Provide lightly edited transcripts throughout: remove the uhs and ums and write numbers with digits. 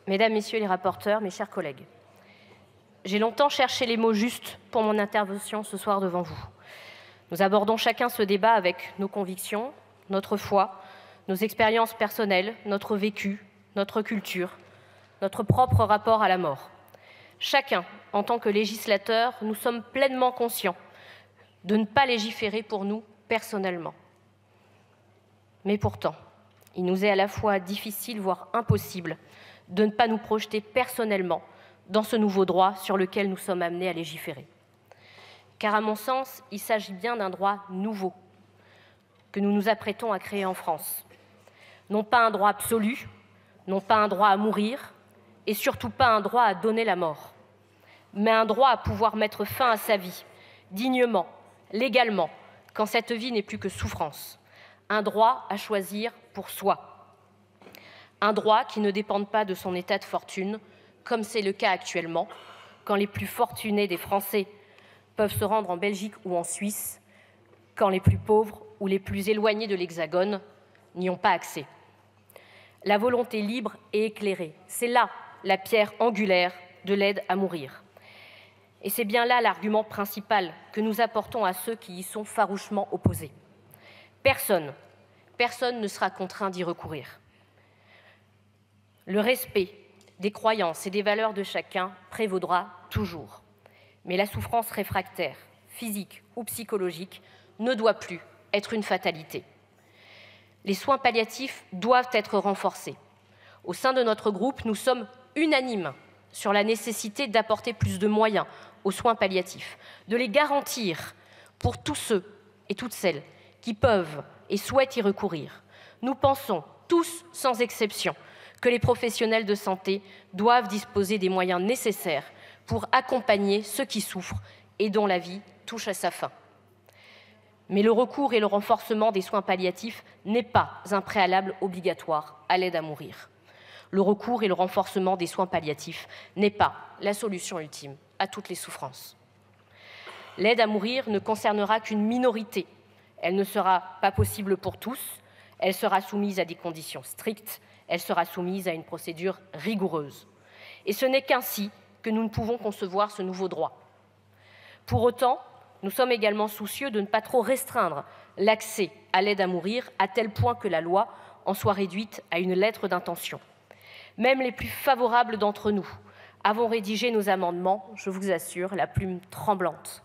Mesdames, Messieurs les rapporteurs, mes chers collègues, j'ai longtemps cherché les mots justes pour mon intervention ce soir devant vous. Nous abordons chacun ce débat avec nos convictions, notre foi, nos expériences personnelles, notre vécu, notre culture, notre propre rapport à la mort. Chacun, en tant que législateur, nous sommes pleinement conscients de ne pas légiférer pour nous personnellement. Mais pourtant, il nous est à la fois difficile, voire impossible, de ne pas nous projeter personnellement dans ce nouveau droit sur lequel nous sommes amenés à légiférer. Car à mon sens, il s'agit bien d'un droit nouveau que nous nous apprêtons à créer en France. Non pas un droit absolu, non pas un droit à mourir, et surtout pas un droit à donner la mort, mais un droit à pouvoir mettre fin à sa vie, dignement, légalement, quand cette vie n'est plus que souffrance. Un droit à choisir pour soi. Un droit qui ne dépende pas de son état de fortune, comme c'est le cas actuellement, quand les plus fortunés des Français peuvent se rendre en Belgique ou en Suisse, quand les plus pauvres ou les plus éloignés de l'Hexagone n'y ont pas accès. La volonté libre et éclairée, c'est là la pierre angulaire de l'aide à mourir. Et c'est bien là l'argument principal que nous apportons à ceux qui y sont farouchement opposés. Personne ne sera contraint d'y recourir. Le respect des croyances et des valeurs de chacun prévaudra toujours. Mais la souffrance réfractaire, physique ou psychologique, ne doit plus être une fatalité. Les soins palliatifs doivent être renforcés. Au sein de notre groupe, nous sommes unanimes sur la nécessité d'apporter plus de moyens aux soins palliatifs, de les garantir pour tous ceux et toutes celles qui peuvent et souhaitent y recourir. Nous pensons tous, sans exception, que les professionnels de santé doivent disposer des moyens nécessaires pour accompagner ceux qui souffrent et dont la vie touche à sa fin. Mais le recours et le renforcement des soins palliatifs n'est pas un préalable obligatoire à l'aide à mourir. Le recours et le renforcement des soins palliatifs n'est pas la solution ultime à toutes les souffrances. L'aide à mourir ne concernera qu'une minorité. Elle ne sera pas possible pour tous. Elle sera soumise à des conditions strictes. Elle sera soumise à une procédure rigoureuse. Et ce n'est qu'ainsi que nous ne pouvons concevoir ce nouveau droit. Pour autant, nous sommes également soucieux de ne pas trop restreindre l'accès à l'aide à mourir à tel point que la loi en soit réduite à une lettre d'intention. Même les plus favorables d'entre nous avons rédigé nos amendements, je vous assure, la plume tremblante,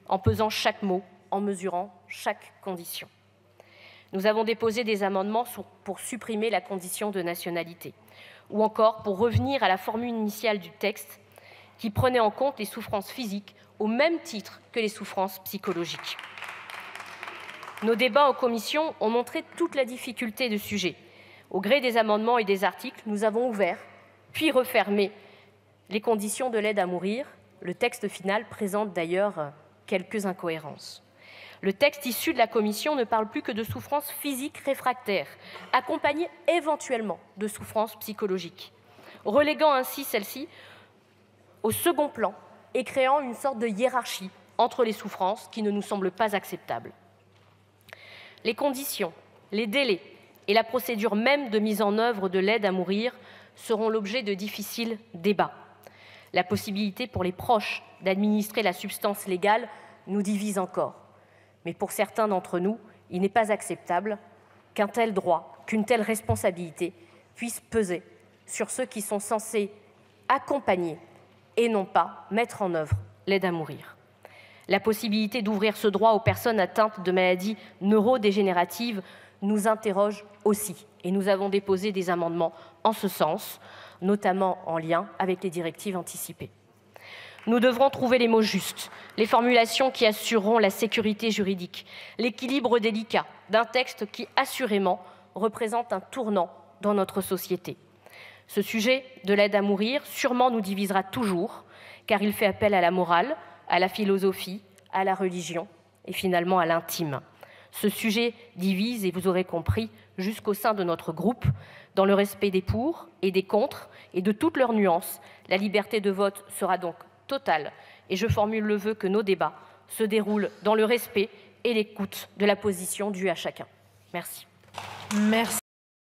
en pesant chaque mot, en mesurant chaque condition. Nous avons déposé des amendements pour supprimer la condition de nationalité, ou encore pour revenir à la formule initiale du texte qui prenait en compte les souffrances physiques au même titre que les souffrances psychologiques. Nos débats en commission ont montré toute la difficulté du sujet. Au gré des amendements et des articles, nous avons ouvert, puis refermé les conditions de l'aide à mourir. Le texte final présente d'ailleurs quelques incohérences. Le texte issu de la commission ne parle plus que de souffrances physiques réfractaires, accompagnées éventuellement de souffrances psychologiques, reléguant ainsi celles-ci au second plan et créant une sorte de hiérarchie entre les souffrances qui ne nous semble pas acceptable. Les conditions, les délais et la procédure même de mise en œuvre de l'aide à mourir seront l'objet de difficiles débats. La possibilité pour les proches d'administrer la substance légale nous divise encore. Mais pour certains d'entre nous, il n'est pas acceptable qu'un tel droit, qu'une telle responsabilité puisse peser sur ceux qui sont censés accompagner et non pas mettre en œuvre l'aide à mourir. La possibilité d'ouvrir ce droit aux personnes atteintes de maladies neurodégénératives nous interroge aussi et nous avons déposé des amendements en ce sens, notamment en lien avec les directives anticipées. Nous devrons trouver les mots justes, les formulations qui assureront la sécurité juridique, l'équilibre délicat d'un texte qui, assurément, représente un tournant dans notre société. Ce sujet de l'aide à mourir, sûrement, nous divisera toujours, car il fait appel à la morale, à la philosophie, à la religion et finalement à l'intime. Ce sujet divise, et vous aurez compris, jusqu'au sein de notre groupe, dans le respect des pour et des contre et de toutes leurs nuances. La liberté de vote sera donc totale et je formule le vœu que nos débats se déroulent dans le respect et l'écoute de la position due à chacun. Merci. Merci.